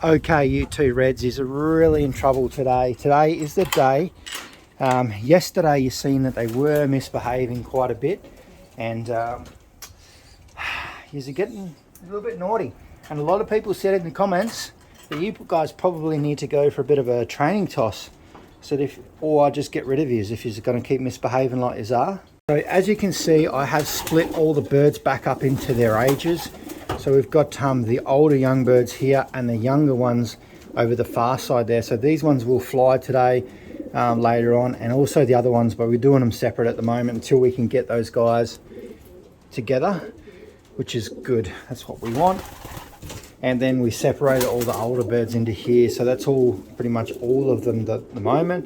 Okay, you two reds is really in trouble today. Today is the day. Yesterday you seen that they were misbehaving quite a bit, and you're getting a little bit naughty. And a lot of people said in the comments that you guys probably need to go for a bit of a training toss. So or just get rid of you if you're going to keep misbehaving like you are. So as you can see, I have split all the birds back up into their ages. So we've got the older young birds here and the younger ones over the far side there. So these ones will fly today, later on, and also the other ones, but we're doing them separate at the moment until we can get those guys together, which is good. That's what we want. And then we separated all the older birds into here. So that's all, pretty much all of them at the moment.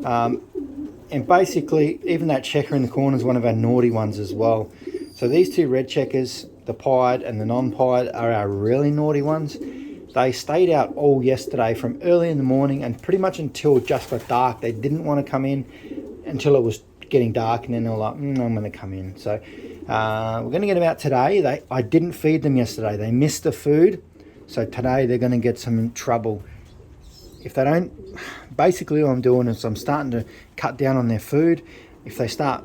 And basically, even that checker in the corner is one of our naughty ones as well. So these two red checkers, the pied and the non-pied, are our really naughty ones. They stayed out all yesterday from early in the morning and pretty much until it just got dark. They didn't want to come in until it was getting dark, and then they were like, I'm going to come in. So we're going to get them out today. I didn't feed them yesterday. They missed the food. So today they're going to get some trouble. If they don't, basically what I'm doing is I'm starting to cut down on their food. If they start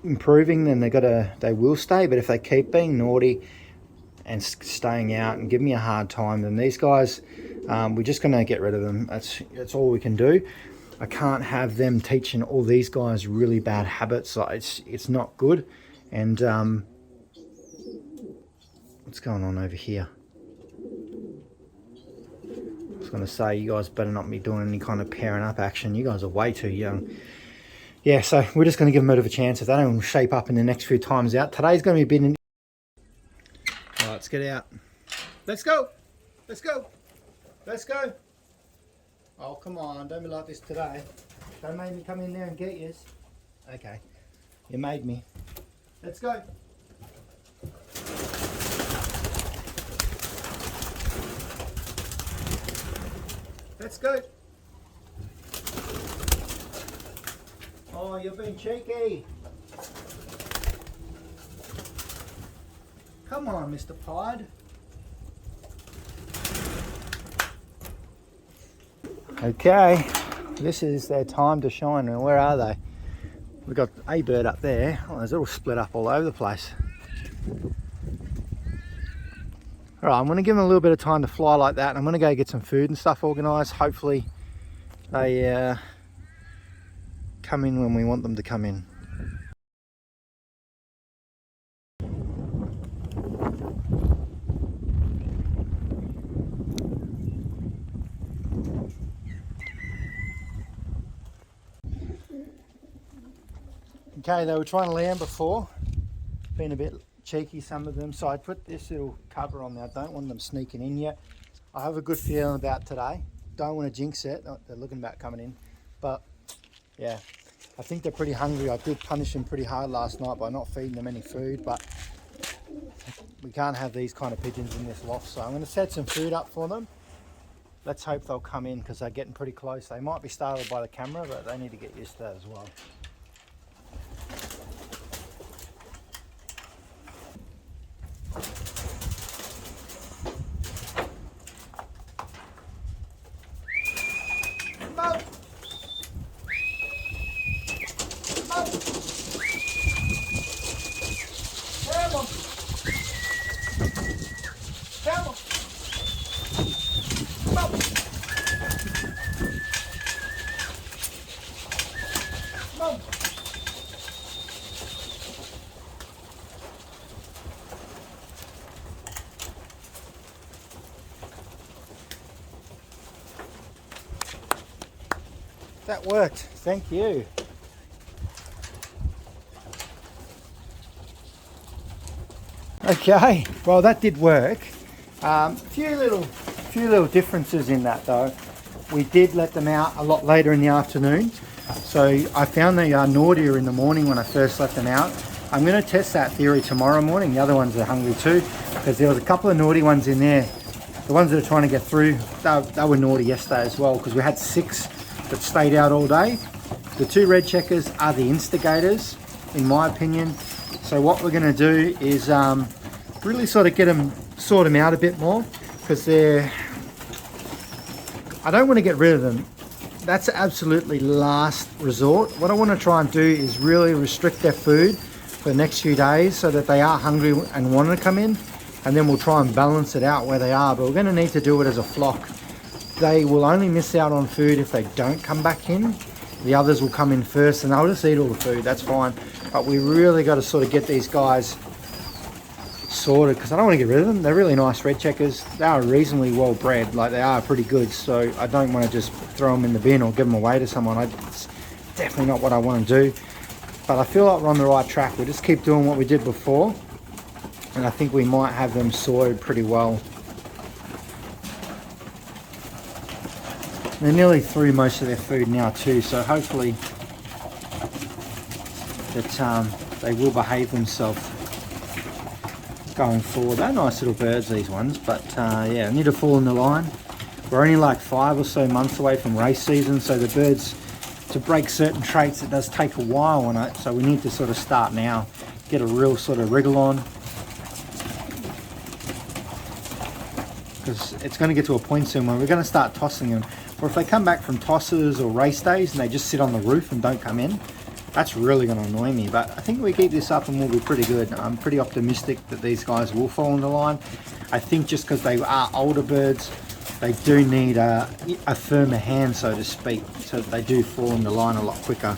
improving, then they will stay. But if they keep being naughty and staying out and giving me a hard time, then these guys, we're just going to get rid of them. That's all we can do. I can't have them teaching all these guys really bad habits. Like it's not good. And what's going on over here? I was going to say, you guys better not be doing any kind of pairing up action. You guys are way too young. Yeah, so we're just going to give them a bit of a chance. If they don't shape up in the next few times out, today's going to be a bit. All right, let's get out. Let's go. Let's go. Let's go. Oh, come on. Don't be like this today. Don't make me come in there and get you. Okay. You made me. Let's go. Let's go. Oh, you're being cheeky. Come on, Mr. Pied. Okay, this is their time to shine. And where are they? We've got a bird up there. Oh, there's all split up all over the place. All right, I'm going to give them a little bit of time to fly like that. And I'm going to go get some food and stuff organised. Hopefully they come in when we want them to come in. Okay, they were trying to land before, been a bit cheeky, some of them, so I put this little cover on there. I don't want them sneaking in yet. I have a good feeling about today. Don't want to jinx it. They're looking about coming in, but yeah, I think they're pretty hungry. I did punish them pretty hard last night by not feeding them any food, but we can't have these kind of pigeons in this loft, so I'm going to set some food up for them. Let's hope they'll come in because they're getting pretty close. They might be startled by the camera, but they need to get used to that as well. That worked, thank you. Okay, well that did work. Few little differences in that though. We did let them out a lot later in the afternoon. So I found they are naughtier in the morning when I first let them out. I'm going to test that theory tomorrow morning. The other ones are hungry too, because there was a couple of naughty ones in there. The ones that are trying to get through, they were naughty yesterday as well, because we had 6 that stayed out all day. The 2 red checkers are the instigators, in my opinion. So what we're going to do is really sort of sort them out a bit more, because they're I don't want to get rid of them. That's absolutely last resort. What I want to try and do is really restrict their food for the next few days so that they are hungry and want to come in, and then we'll try and balance it out where they are. But we're going to need to do it as a flock. They will only miss out on food if they don't come back in. The others will come in first and they'll just eat all the food, that's fine. But we really got to sort of get these guys sorted, because I don't want to get rid of them. They're really nice red checkers. They are reasonably well bred, like they are pretty good, so I don't want to just throw them in the bin or give them away to someone. It's definitely not what I want to do. But I feel like we're on the right track. We'll just keep doing what we did before, and I think we might have them sorted pretty well. They're nearly through most of their food now too, so hopefully that they will behave themselves going forward. They're nice little birds, these ones, but yeah, they need to fall in the line. We're only like 5 or so months away from race season, so the birds, to break certain traits, it does take a while on it, so we need to sort of start now, get a real sort of wriggle on, because it's going to get to a point soon where we're going to start tossing them. Or if they come back from tosses or race days and they just sit on the roof and don't come in, that's really going to annoy me. But I think we keep this up and we'll be pretty good. I'm pretty optimistic that these guys will fall in the line. I think just because they are older birds, they do need a firmer hand, so to speak, so that they do fall in the line a lot quicker.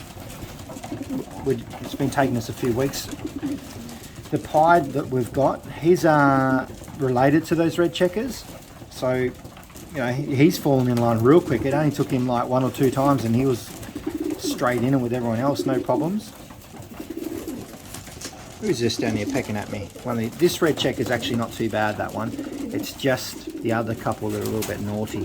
It's been taking us a few weeks. The pied that we've got, he's related to those red checkers, so you know, he's fallen in line real quick. It only took him like 1 or 2 times and he was straight in it with everyone else, no problems. Who's this down here pecking at me? This red checker is actually not too bad, that one. It's just the other couple that are a little bit naughty.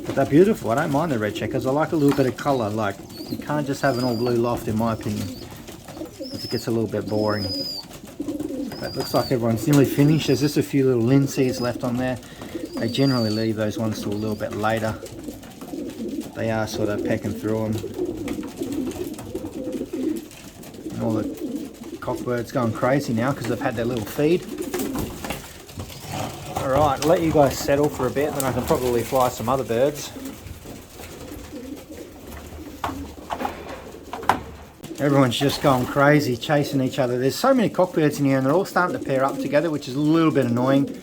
But they're beautiful. I don't mind the red checkers. I like a little bit of colour. Like, you can't just have an all blue loft, in my opinion. It gets a little bit boring. But it looks like everyone's nearly finished. There's just a few little linseeds left on there. They generally leave those ones till a little bit later. They are sort of pecking through them. And all the cockbirds going crazy now because they've had their little feed. Alright, let you guys settle for a bit and then I can probably fly some other birds. Everyone's just going crazy, chasing each other. There's so many cockbirds in here and they're all starting to pair up together, which is a little bit annoying.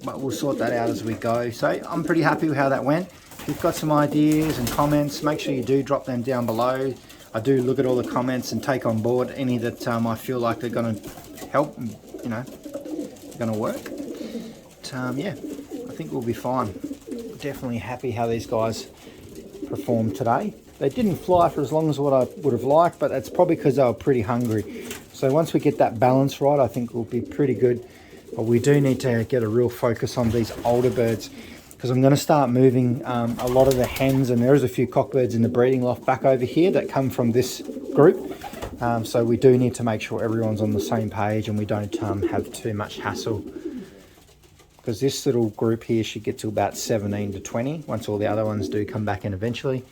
But we'll sort that out as we go. So I'm pretty happy with how that went. If you've got some ideas and comments, make sure you do drop them down below. I do look at all the comments and take on board any that I feel like they're going to help, you know, going to work. But, yeah, I think we'll be fine. Definitely happy how these guys performed today. They didn't fly for as long as what I would have liked, but that's probably because they were pretty hungry. So once we get that balance right, I think we'll be pretty good. But we do need to get a real focus on these older birds, because I'm going to start moving a lot of the hens, and there is a few cockbirds in the breeding loft back over here that come from this group. So we do need to make sure everyone's on the same page and we don't have too much hassle, because this little group here should get to about 17 to 20 once all the other ones do come back in eventually.